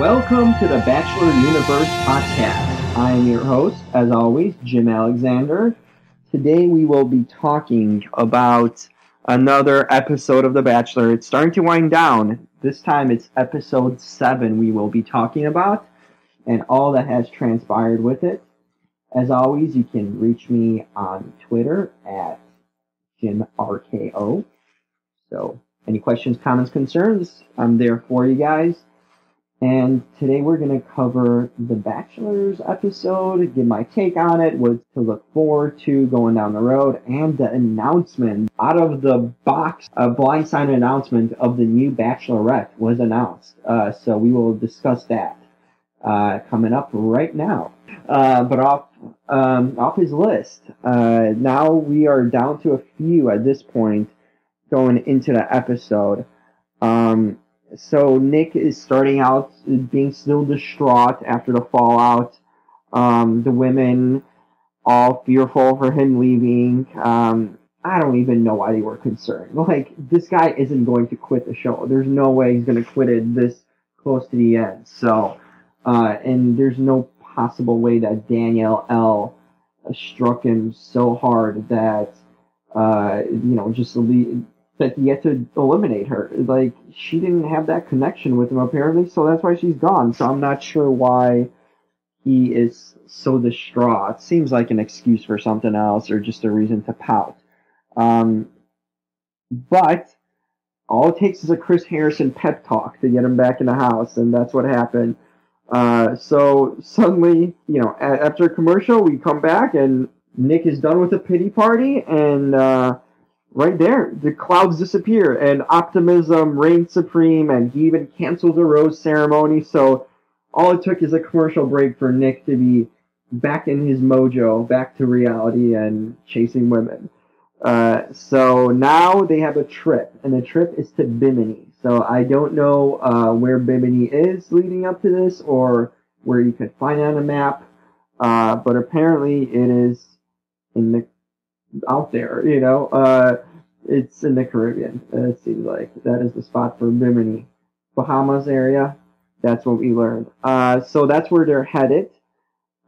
Welcome to the Bachelor Universe podcast. I am your host, as always, Jim Alexander. Today we will be talking about another episode of The Bachelor. It's starting to wind down. This time it's episode 7 we will be talking about and all that has transpired with it. As always, you can reach me on Twitter at JimRKO. So any questions, comments, concerns, I'm there for you guys. And today we're going to cover the Bachelor's episode, give my take on it, what to look forward to going down the road, and the announcement. Out of the box, a blindsided announcement of the new Bachelorette was announced. So we will discuss that coming up right now. But off his list, now we are down to a few at this point going into the episode. So Nick is starting out being still distraught after the fallout. The women all fearful for him leaving. I don't even know why they were concerned. Like, this guy isn't going to quit the show. There's no way he's going to quit it this close to the end. So, and there's no possible way that Danielle L. struck him so hard that, just that he had to eliminate her. Like, she didn't have that connection with him, apparently, so that's why she's gone. So I'm not sure why he is so distraught. It seems like an excuse for something else or just a reason to pout. But all it takes is a Chris Harrison pep talk to get him back in the house, and that's what happened. So suddenly, after a commercial, we come back, and Nick is done with the pity party, and right there, the clouds disappear, and optimism reigns supreme, and he even cancels the rose ceremony. So all it took is a commercial break for Nick to be back in his mojo, back to reality, and chasing women. So now they have a trip, and the trip is to Bimini. So I don't know where Bimini is leading up to this, or where you could find it on a map, but apparently it is in the out there, it's in the Caribbean. It seems like that is the spot for Bimini, Bahamas area. That's what we learned. So that's where they're headed.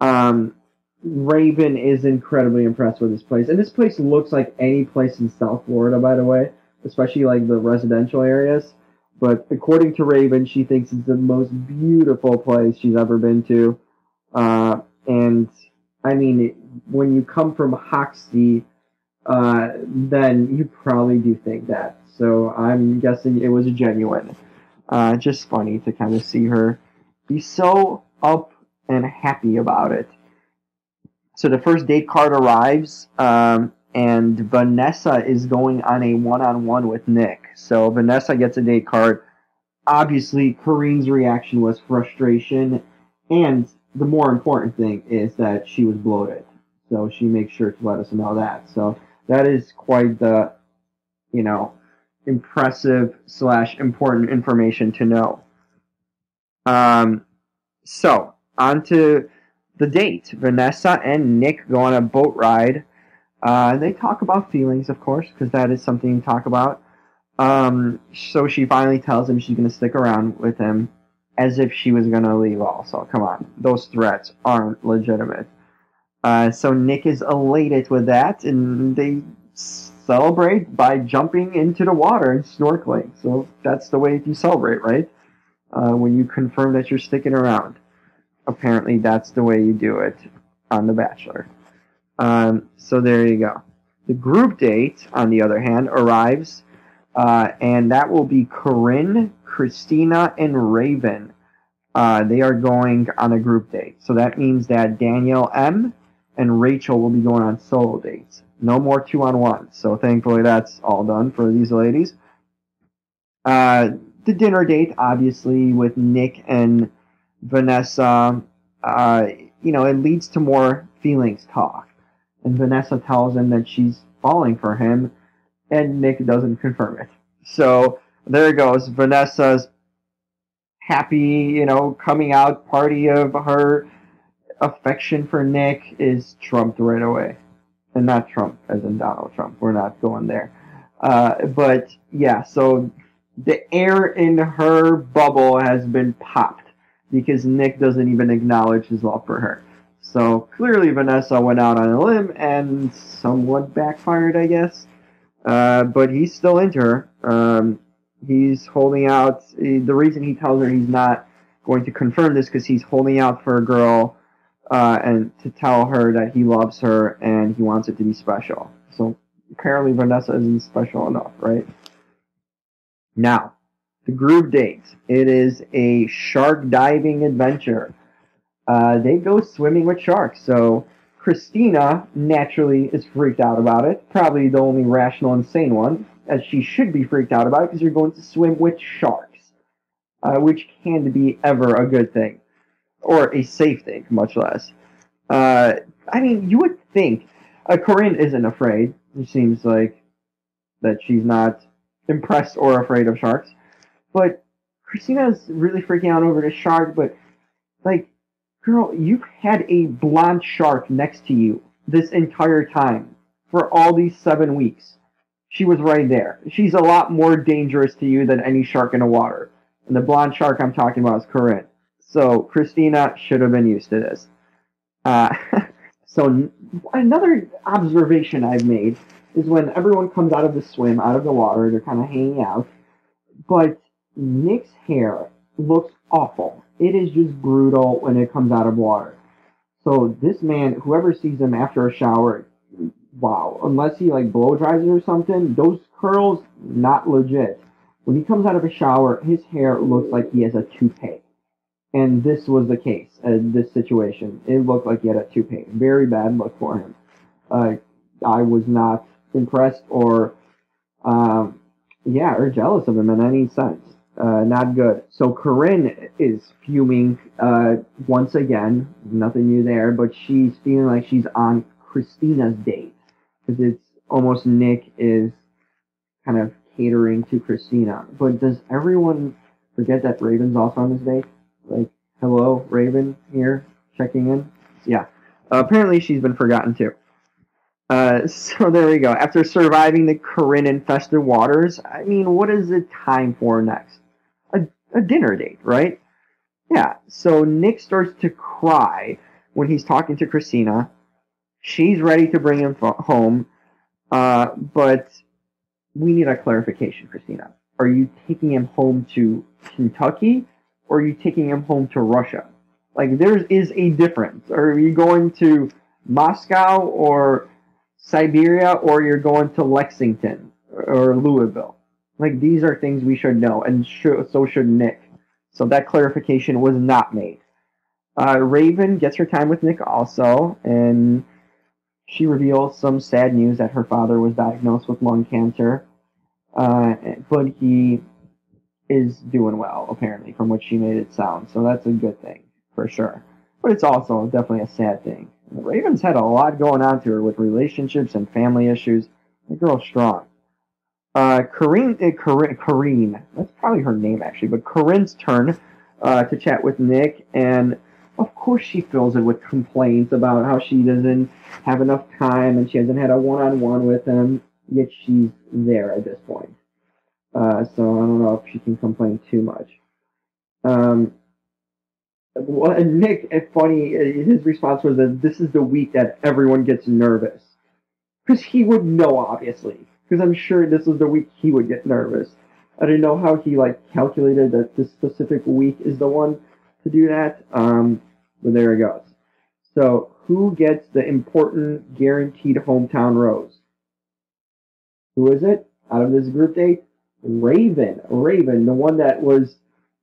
Raven is incredibly impressed with this place, and this place looks like any place in South Florida, by the way, especially like the residential areas. But according to Raven, she thinks it's the most beautiful place she's ever been to. And I mean, when you come from Hoxie, then you probably do think that. So I'm guessing it was genuine. Just funny to kind of see her be so up and happy about it. So the first date card arrives, and Vanessa is going on a one-on-one with Nick. So Vanessa gets a date card. Obviously, Kareem's reaction was frustration, and the more important thing is that she was bloated. So she makes sure to let us know that. So that is quite the, impressive / important information to know. So on to the date. Vanessa and Nick go on a boat ride. They talk about feelings, of course, because that is something to talk about. So she finally tells him she's going to stick around with him, as if she was going to leave also. Come on. Those threats aren't legitimate. So Nick is elated with that, and they celebrate by jumping into the water and snorkeling. So that's the way you celebrate, right? When you confirm that you're sticking around. Apparently that's the way you do it on The Bachelor. So there you go. The group date, on the other hand, arrives, and that will be Corinne, Christina, and Raven. They are going on a group date. So that means that Danielle M. and Rachel will be going on solo dates. No more 2-on-1. So thankfully that's all done for these ladies. The dinner date, obviously, with Nick and Vanessa, it leads to more feelings talk. And Vanessa tells him that she's falling for him, and Nick doesn't confirm it. So there it goes. Vanessa's happy, coming out party of her affection for Nick is trumped right away. And not Trump as in Donald Trump. We're not going there. But yeah, so the air in her bubble has been popped. because Nick doesn't even acknowledge his love for her. So clearly Vanessa went out on a limb and somewhat backfired, I guess. But he's still into her. He's holding out. The reason he tells her he's not going to confirm this because he's holding out for a girl and to tell her that he loves her and he wants it to be special. So apparently Vanessa isn't special enough, right? Now, the group date. It is a shark diving adventure. They go swimming with sharks. So Christina naturally is freaked out about it. Probably the only rational, insane one, as she should be freaked out about it because you're going to swim with sharks, which can be ever a good thing, or a safe thing, much less. I mean, you would think Corinne isn't afraid. It seems like that she's not impressed or afraid of sharks. But Christina's really freaking out over the shark, but, like, girl, you've had a blonde shark next to you this entire time for all these 7 weeks. She was right there. She's a lot more dangerous to you than any shark in the water. And the blonde shark I'm talking about is Corinne. So Christina should have been used to this. So another observation I've made is when everyone comes out of the swim, out of the water, they're kind of hanging out, but Nick's hair looks awful. It is just brutal when it comes out of water. So this man, whoever sees him after a shower, wow, unless he like blow dries it or something, those curls, not legit. When he comes out of a shower, his hair looks like he has a toupee. And this was the case in this situation. It looked like he had a toupee. Very bad look for him. I was not impressed or jealous of him in any sense. Not good. So Corinne is fuming once again. Nothing new there, but she's feeling like she's on Christina's date. Because it's almost Nick is kind of catering to Christina. But does everyone forget that Raven's also on this date? Like, hello, Raven here, checking in? Yeah. Apparently she's been forgotten too. So there we go. After surviving the Corinne-infested waters, I mean, what is it time for next? A dinner date, right? Yeah. So Nick starts to cry when he's talking to Christina. She's ready to bring him home, but we need a clarification, Christina. Are you taking him home to Kentucky, or are you taking him home to Russia? Like, there is a difference. Are you going to Moscow or Siberia, or you're going to Lexington or Louisville? Like, these are things we should know, and so should Nick. So that clarification was not made. Raven gets her time with Nick also, and she reveals some sad news that her father was diagnosed with lung cancer. But he is doing well, apparently, from what she made it sound. So that's a good thing, for sure. But it's also definitely a sad thing. Raven's had a lot going on to her with relationships and family issues. The girl's strong. Corinne, that's probably her name, actually, but Corinne's turn to chat with Nick, and of course she fills it with complaints about how she doesn't have enough time and she hasn't had a one-on-one with him, yet she's there at this point. So I don't know if she can complain too much. Nick, it's funny, his response was that this is the week that everyone gets nervous. Because he would know, obviously. Because I'm sure this was the week he would get nervous. I don't know how he, calculated that this specific week is the one to do that. But there it goes. So, who gets the important guaranteed hometown rose? Who is it out of this group date? Raven, the one that was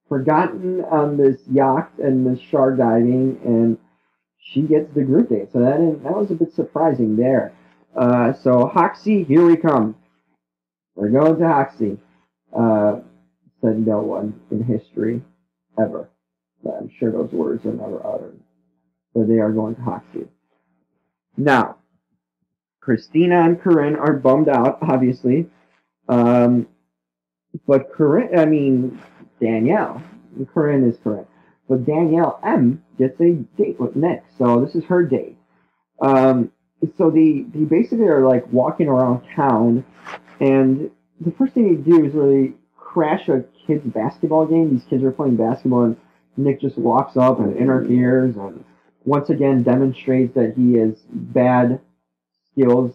forgotten on this yacht and this shark diving, and she gets the group date. So that was a bit surprising there. So Hoxie, here we come. We're going to Hoxie. Said no one in history ever. But I'm sure those words are never uttered. But they are going to Hoxie. Now, Christina and Corinne are bummed out, obviously. But Danielle. Corinne is Corinne. But Danielle M gets a date with Nick. So this is her date. So they basically are walking around town, and the first thing they do is really crash a kid's basketball game. These kids are playing basketball, and Nick just walks up and interferes and once again demonstrates that he has bad skills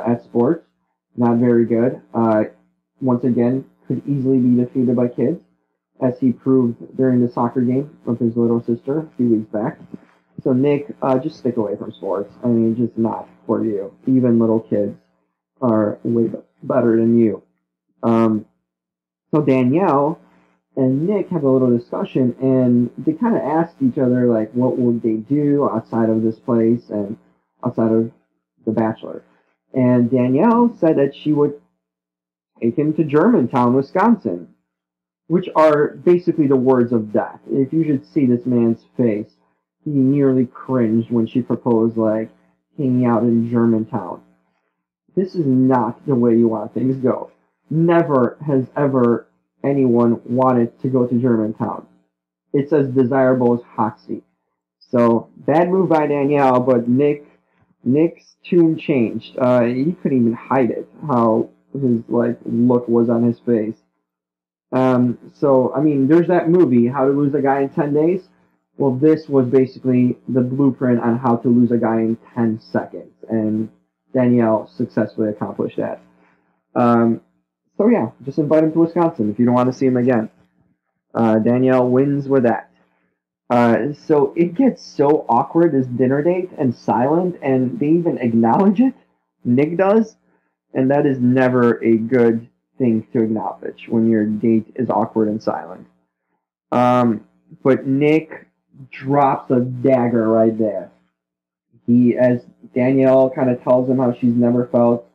at sports, not very good. Once again, could easily be defeated by kids, as he proved during the soccer game with his little sister a few weeks back. So Nick, just stick away from sports. I mean, just not for you. Even little kids are way better than you. So Danielle and Nick have a little discussion, and they kind of asked each other, like, what would they do outside of this place and outside of The Bachelor. And Danielle said that she would take him to Germantown, Wisconsin, which are basically the words of death. If you should see this man's face, he nearly cringed when she proposed, like, hanging out in Germantown. This is not the way you want things to go. Never has ever anyone wanted to go to Germantown. It's as desirable as Hoxie. So, bad move by Danielle, but Nick's tune changed. He couldn't even hide it, how his look was on his face. So, I mean, there's that movie, How to Lose a Guy in 10 Days. Well, this was basically the blueprint on how to lose a guy in 10 seconds, and Danielle successfully accomplished that. So yeah, just invite him to Wisconsin if you don't want to see him again. Danielle wins with that. So it gets so awkward, this dinner date, and silent, and they even acknowledge it. Nick does, and that is never a good thing to acknowledge when your date is awkward and silent. But Nick drops a dagger right there. As Danielle kind of tells him how she's never felt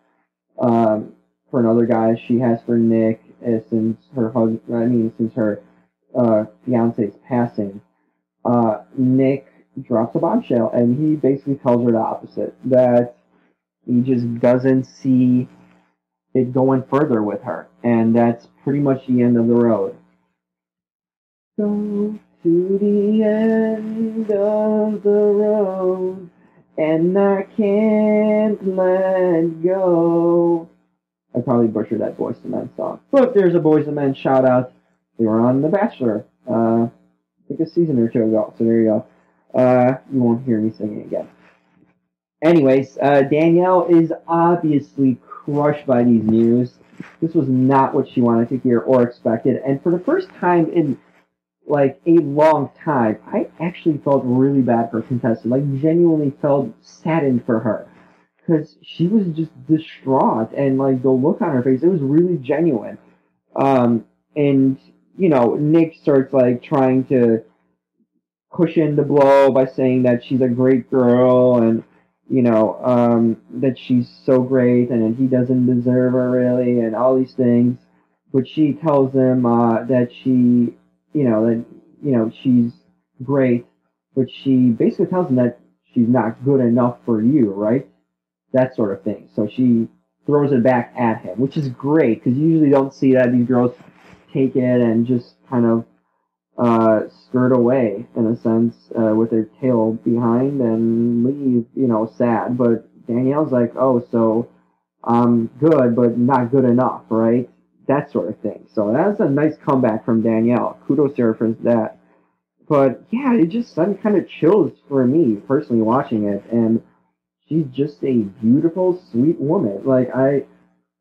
for another guy as she has for Nick since her fiance's passing. Nick drops a bombshell, and he basically tells her the opposite, that he just doesn't see it going further with her, and that's pretty much the end of the road. Go to the end of the road, and I can't let go. I probably butchered that Boyz II Men song, but there's a Boyz II Men shout out. They were on The Bachelor, I think a season or two ago, so there you go. You won't hear me singing again. Anyways, Danielle is obviously crushed by these news. This was not what she wanted to hear or expected, and for the first time in a long time, I actually felt really bad for contestant. Genuinely felt saddened for her, because she was just distraught, and the look on her face, it was really genuine. And Nick starts trying to cushion the blow by saying that she's a great girl, and that she's so great, and he doesn't deserve her really, and all these things. But she tells him that she's great, but she basically tells him that she's not good enough for you, right? That sort of thing. So she throws it back at him, which is great, because you usually don't see that. These girls take it and just kind of skirt away, in a sense, with their tail behind and leave, sad. But Danielle's like, oh, so I'm good, but not good enough, right? That sort of thing. So that's a nice comeback from Danielle. Kudos to her for that. But yeah, it just sent kind of chills for me personally watching it, and she's just a beautiful, sweet woman.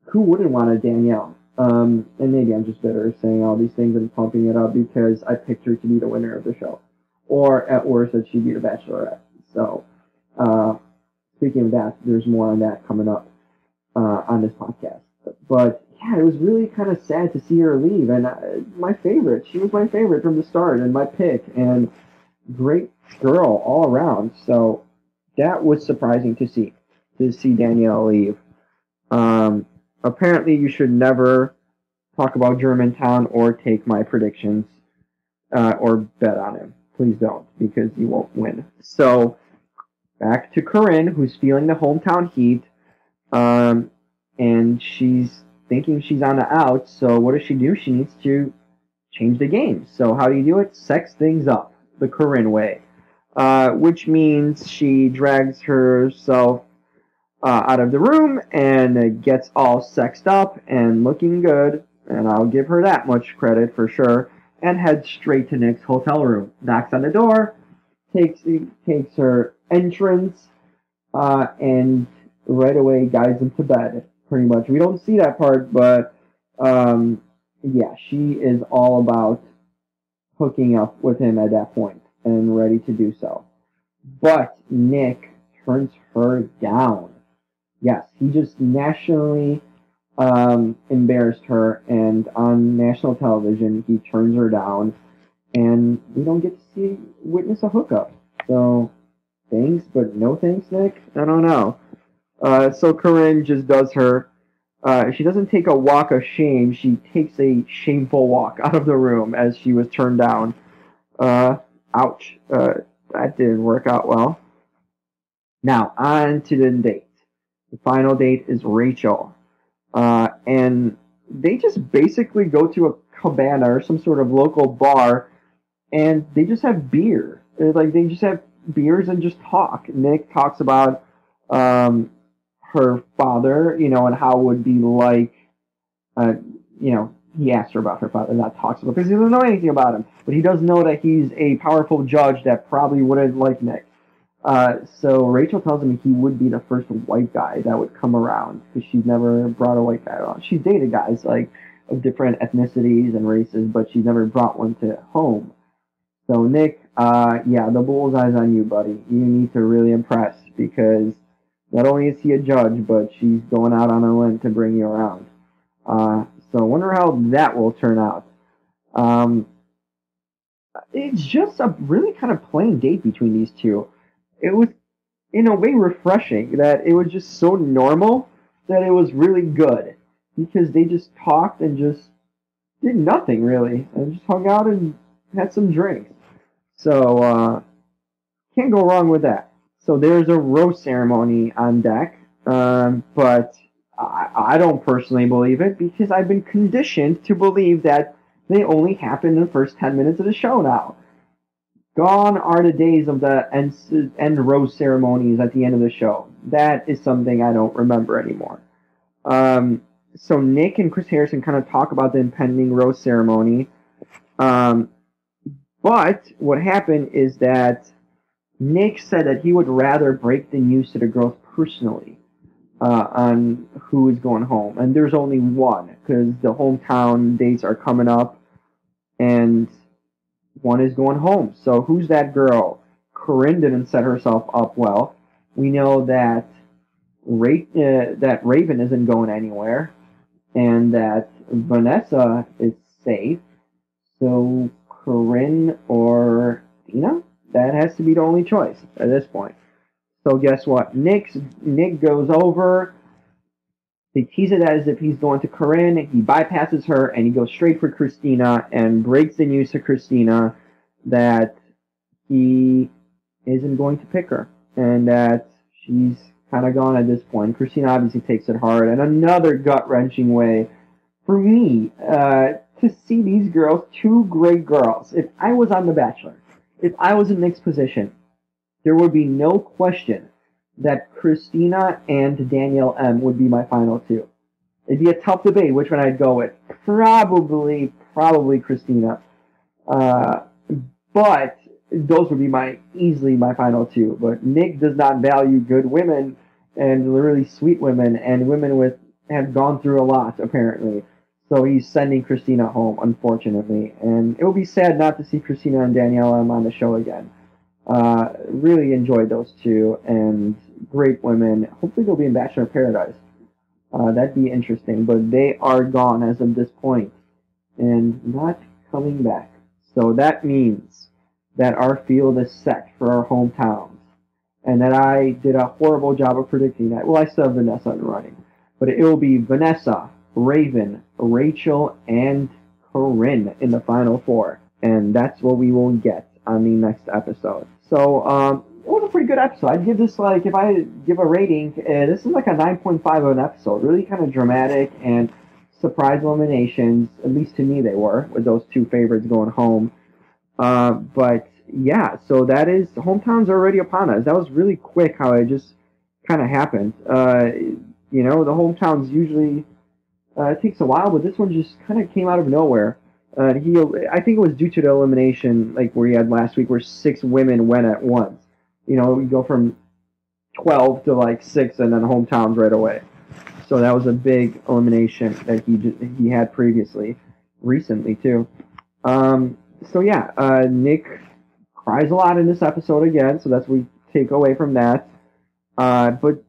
Who wouldn't want a Danielle? And maybe I'm just bitter saying all these things and pumping it up because I picked her to be the winner of the show, or at worst that she'd be the Bachelorette. So, speaking of that, there's more on that coming up on this podcast. But yeah, it was really kind of sad to see her leave, and my favorite. She was my favorite from the start, and my pick, and great girl all around. So that was surprising to see Danielle leave. Apparently, you should never talk about Germantown or take my predictions or bet on him. Please don't, because you won't win. So back to Corinne, who's feeling the hometown heat, and she's thinking she's on the out. So what does she do? She needs to change the game. So how do you do it? Sex things up the Corinne way, which means she drags herself out of the room and gets all sexed up and looking good, and I'll give her that much credit for sure. and heads straight to Nick's hotel room. Knocks on the door, takes her entrance, and right away guides him to bed. Pretty much, we don't see that part, but yeah, she is all about hooking up with him at that point and ready to do so. But Nick turns her down. Yes, he just nationally embarrassed her, and on national television, he turns her down, and we don't get to witness a hookup. So, thanks, but no thanks, Nick? I don't know. So Corinne just does her. She doesn't take a walk of shame. She takes a shameful walk out of the room as she was turned down. Ouch. That didn't work out well. Now, on to the date. The final date is Rachel. And they just basically go to a cabana or some sort of local bar, and they just have beer. Like, they just have beers and just talk. Nick talks about her father, and how it would be like, he asked her about her father, not talks about, because he doesn't know anything about him, but he does know that he's a powerful judge that probably wouldn't like Nick. So Rachel tells him he would be the first white guy that would come around, because she's never brought a white guy around. She's dated guys, like, of different ethnicities and races, but she's never brought one to home. So Nick, the bullseye's on you, buddy. You need to really impress, because not only is he a judge, but she's going out on a limb to bring you around. So I wonder how that will turn out. It's just a really kind of plain date between these two. It was, in a way, refreshing that it was just so normal that it was really good, because they just talked and just did nothing, really, and just hung out and had some drinks. So, can't go wrong with that. So there's a rose ceremony on deck, but I don't personally believe it, because I've been conditioned to believe that they only happen in the first 10 minutes of the show now. Gone are the days of the end rose ceremonies at the end of the show. That is something I don't remember anymore. So Nick and Chris Harrison kind of talk about the impending rose ceremony. But what happened is that Nick said that he would rather break the news to the girls personally on who is going home. And there's only one, because the hometown dates are coming up, and one is going home. So who's that girl? Corinne didn't set herself up well. We know that that Raven isn't going anywhere, and that Vanessa is safe. So Corinne or Dina? That has to be the only choice at this point. So guess what? Nick goes over. They tease it as if he's going to Corinne. He bypasses her, and he goes straight for Christina and breaks the news to Christina that he isn't going to pick her, and that she's kind of gone at this point. Christina obviously takes it hard, and another gut-wrenching way for me to see these girls, two great girls. If I was on The Bachelor, if I was in Nick's position, there would be no question that Christina and Danielle M would be my final two. It'd be a tough debate which one I'd go with. Probably Christina. But those would be easily my final two. But Nick does not value good women and really sweet women, and women have gone through a lot, apparently. So he's sending Christina home, unfortunately. And it will be sad not to see Christina and Danielle M on the show again. Really enjoyed those two, and great women. Hopefully they'll be in Bachelor in Paradise. That'd be interesting, but they are gone as of this point and not coming back. So that means that our field is set for our hometowns, and that I did a horrible job of predicting that. Well, I still have Vanessa in running, but it will be Vanessa, Raven, Rachel, and Corinne in the final four, and that's what we will get on the next episode. So, it was a pretty good episode. I'd give this, if I give a rating, this is like a 9.5 of an episode. Really kind of dramatic and surprise eliminations. At least to me they were, with those two favorites going home. But, yeah, so that is, hometowns are already upon us. That was really quick how it just kind of happened. The hometowns usually, it takes a while, but this one just kind of came out of nowhere. I think it was due to the elimination, like where he had last week, where 6 women went at once. You know, you go from 12 to like 6, and then hometowns right away. So that was a big elimination that he had previously, recently too. So yeah, Nick cries a lot in this episode again, so that's what we take away from that. But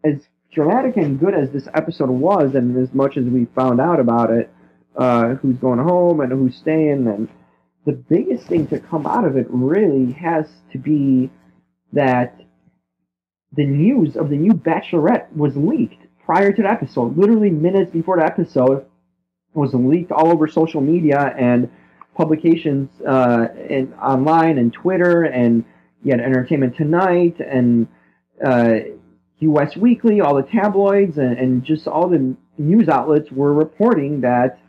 as dramatic and good as this episode was, and as much as we found out about it, who's going home and who's staying, and the biggest thing to come out of it really has to be that the news of the new Bachelorette was leaked prior to the episode. Literally minutes before the episode was leaked all over social media and publications and online and Twitter, and you had Entertainment Tonight and U.S. Weekly, all the tabloids, and just all the news outlets were reporting that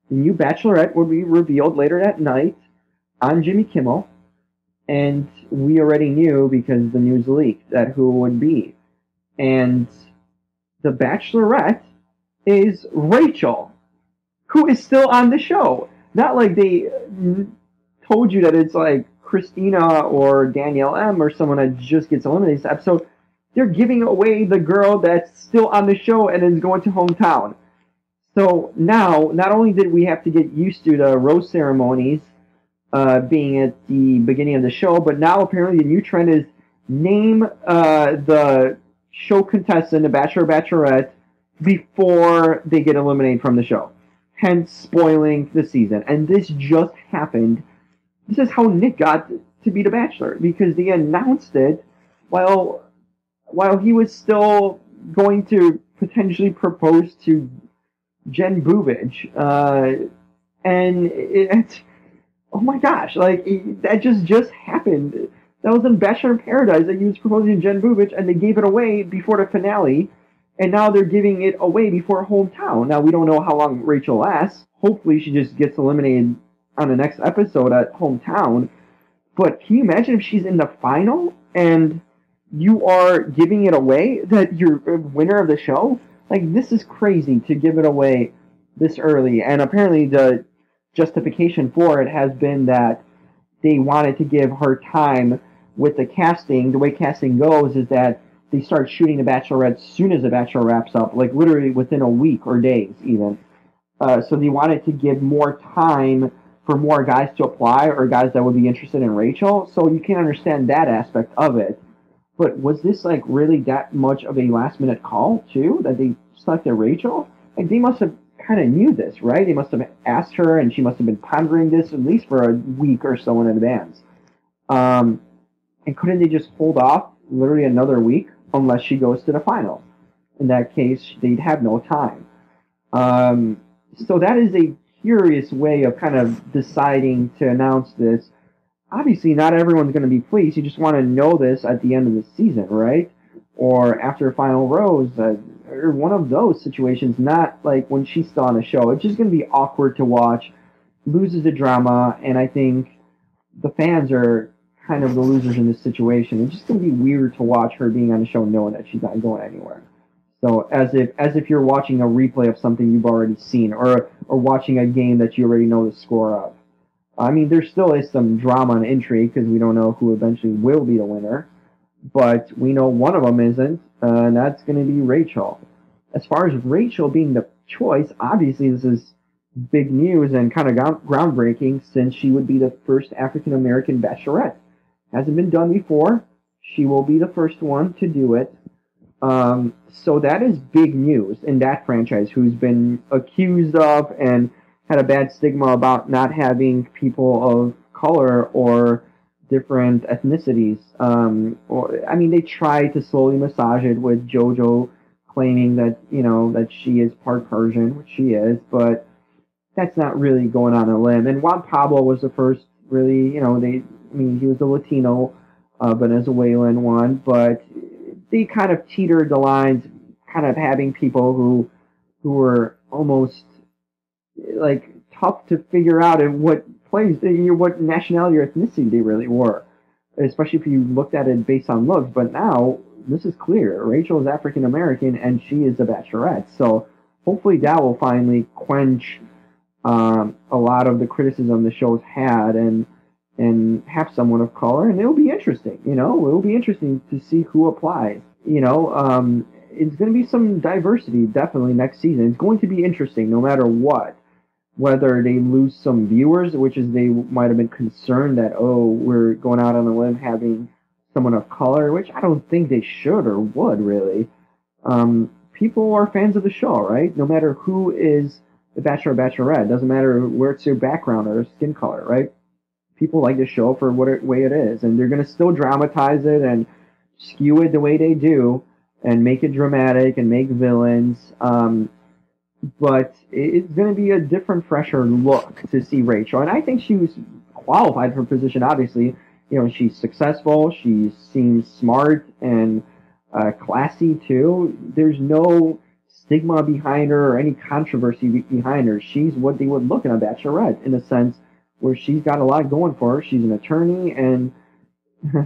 the new Bachelorette would be revealed later that night on Jimmy Kimmel. And we already knew, because the news leaked, that who it would be. And the Bachelorette is Rachel, who is still on the show. Not like they told you that it's like Christina or Danielle M. or someone that just gets eliminated this episode. They're giving away the girl that's still on the show and is going to hometown. So now, not only did we have to get used to the rose ceremonies being at the beginning of the show, but now apparently the new trend is name the show contestant, the Bachelor or Bachelorette, before they get eliminated from the show. Hence, spoiling the season. And this just happened. This is how Nick got to be the Bachelor, because they announced it while he was still going to potentially propose to Jen Bubich. And it's... Oh my gosh, like, that just happened. That was in Bachelor in Paradise that he was proposing to Jen Bubich, and they gave it away before the finale, and now they're giving it away before hometown. Now, we don't know how long Rachel lasts. Hopefully she just gets eliminated on the next episode at hometown. But can you imagine if she's in the final, and you are giving it away, that you're a winner of the show? Like, this is crazy to give it away this early, and apparently the justification for it has been that they wanted to give her time with the casting. The way casting goes is that they start shooting The Bachelorette as soon as The Bachelor wraps up, like literally within a week or days even. So they wanted to give more time for more guys to apply, or guys that would be interested in Rachel. So you can understand that aspect of it. But was this like really that much of a last minute call too, that they selected Rachel? Like, they must have kind of knew this, right? They must have asked her, and she must have been pondering this at least for a week or so in advance. And couldn't they just hold off literally another week unless she goes to the final? In that case, they'd have no time. So that is a curious way of kind of deciding to announce this. Obviously, not everyone's going to be pleased. You just want to know this at the end of the season, right? Or after a final rose, or one of those situations, not like when she's still on the show. It's just going to be awkward to watch, loses the drama, and I think the fans are kind of the losers in this situation. It's just going to be weird to watch her being on the show knowing that she's not going anywhere. So as if you're watching a replay of something you've already seen, or watching a game that you already know the score of. I mean, there still is some drama and intrigue because we don't know who eventually will be the winner. But we know one of them isn't, and that's going to be Rachel. As far as Rachel being the choice, obviously this is big news and kind of groundbreaking, since she would be the first African-American Bachelorette. Hasn't been done before. She will be the first one to do it. So that is big news in that franchise, who's been accused of and had a bad stigma about not having people of color or different ethnicities. They tried to slowly massage it with JoJo claiming that, that she is part Persian, which she is, but that's not really going on a limb. And Juan Pablo was the first really, he was the Latino Venezuelan one, but they kind of teetered the lines, kind of having people who were almost like tough to figure out in what what nationality or ethnicity they really were, especially if you looked at it based on looks. But now this is clear. Rachel is African American and she is a Bachelorette. So hopefully that will finally quench a lot of the criticism the show's had, and have someone of color, and it'll be interesting. It'll be interesting to see who applies. It's going to be some diversity definitely next season. It's going to be interesting no matter what. Whether they lose some viewers, which is they might have been concerned that, oh, we're going out on a limb having someone of color, which I don't think they should or would really. People are fans of the show, right? No matter who is the Bachelor or Bachelorette, doesn't matter where it's their background or skin color, right? People like the show for way it is, and they're going to still dramatize it and skew it the way they do and make it dramatic and make villains. But it's going to be a different, fresher look to see Rachel. And I think she was qualified for her position, obviously. She's successful. She seems smart and classy, too. There's no stigma behind her or any controversy behind her. She's what they would look at a Bachelorette, in a sense, where she's got a lot going for her. She's an attorney, and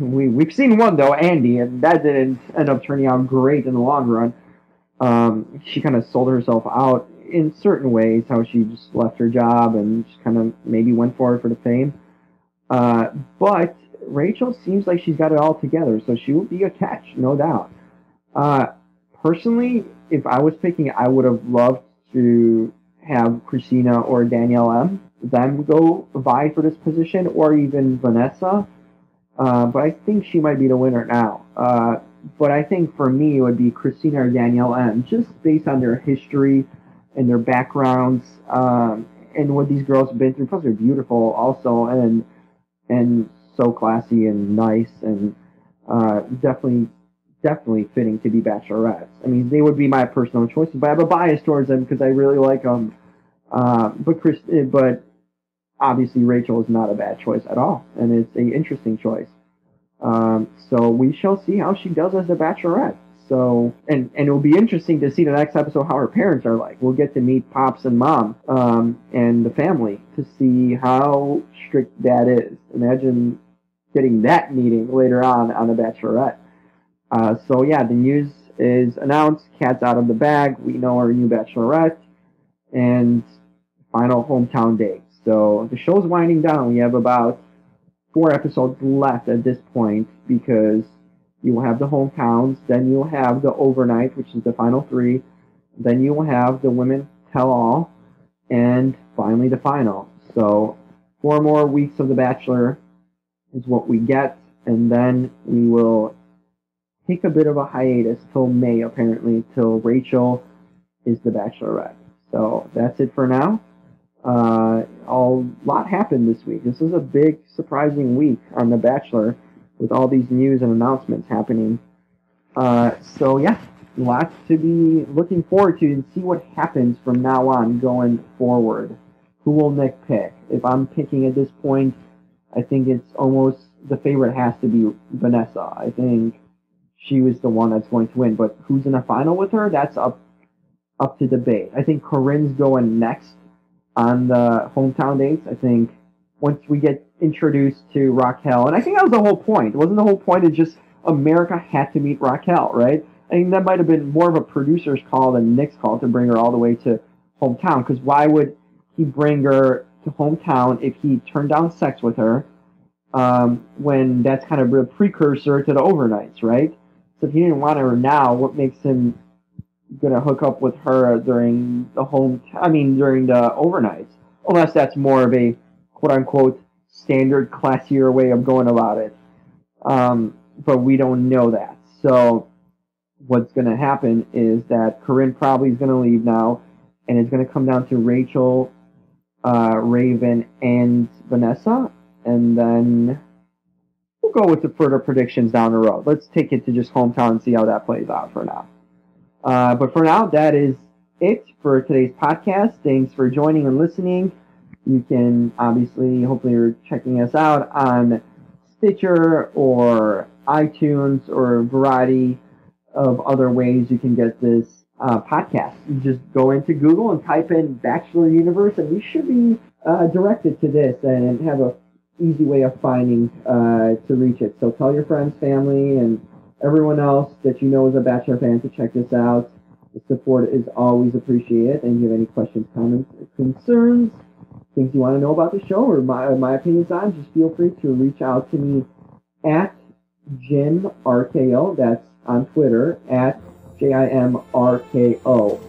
we've seen one, though, Andy, and that didn't end up turning out great in the long run. She kind of sold herself out in certain ways, how she just left her job and just kind of maybe went for it for the fame. But Rachel seems like she's got it all together, so she will be a catch, no doubt. Personally, if I was picking, I would have loved to have Christina or Danielle M. them go vie for this position, or even Vanessa. But I think she might be the winner now. But I think for me, it would be Christina or Danielle M., just based on their history and their backgrounds, and what these girls have been through. Plus, they're beautiful also, and so classy and nice, and definitely fitting to be bachelorettes. I mean, they would be my personal choices, but I have a bias towards them because I really like them. But obviously, Rachel is not a bad choice at all, and it's an interesting choice. So we shall see how she does as a bachelorette. So, and it will be interesting to see the next episode how her parents are like. We'll get to meet Pops and Mom, and the family to see how strict Dad is. Imagine getting that meeting later on the Bachelorette. So yeah, the news is announced. Cat's out of the bag. We know our new Bachelorette, and final hometown date. So the show's winding down. We have about 4 episodes left at this point, because you will have the hometowns, then you'll have the overnight, which is the final 3, then you will have the women tell-all, and finally the final. So 4 more weeks of The Bachelor is what we get, and then we will take a bit of a hiatus till May, apparently, till Rachel is the Bachelorette. So that's it for now. A lot happened this week. This was a big, surprising week on The Bachelor, with all these news and announcements happening. So yeah, lots to be looking forward to, and see what happens from now on going forward. Who will Nick pick? If I'm picking at this point, I think it's almost the favorite has to be Vanessa. I think she was the one that's going to win. But who's in a final with her? That's up to debate. I think Corinne's going next on the hometown dates. I think once we get introduced to Raquel, and I think that was the whole point. It wasn't the whole point. It's just America had to meet Raquel, right? I think that might have been more of a producer's call than Nick's call to bring her all the way to hometown, because why would he bring her to hometown if he turned down sex with her, when that's kind of a precursor to the overnights, right? So if he didn't want her now, what makes him gonna hook up with her during the during the overnights? Unless that's more of a quote-unquote standard, classier way of going about it. But we don't know that. So what's going to happen is that Corinne probably is going to leave now, and it's going to come down to Rachel, Raven, and Vanessa, and then we'll go with the further predictions down the road. Let's take it to just hometown and see how that plays out for now. But for now, that is it for today's podcast. Thanks for joining and listening. You can hopefully you're checking us out on Stitcher or iTunes or a variety of other ways you can get this podcast. You just go into Google and type in Bachelor Universe, and you should be directed to this and have a easy way of finding to reach it. So tell your friends, family, and everyone else that you know is a Bachelor fan to check this out. The support is always appreciated. And if you have any questions, comments, or concerns, things you want to know about the show or my opinions on, just feel free to reach out to me at JimRKO. That's on Twitter, at JIMRKO.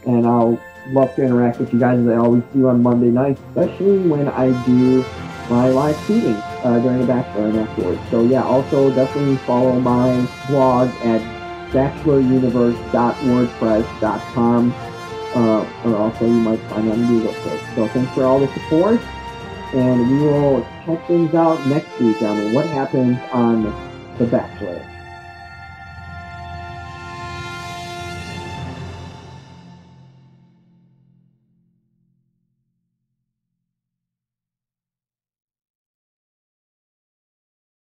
And I'll love to interact with you guys as I always do on Monday nights, especially when I do my live tweeting during the Bachelor and afterwards. So yeah, also definitely follow my blog at bacheloruniverse.wordpress.com. Or also you might find it on Google search. So thanks for all the support, and we will check things out next week on what happens on The Bachelor.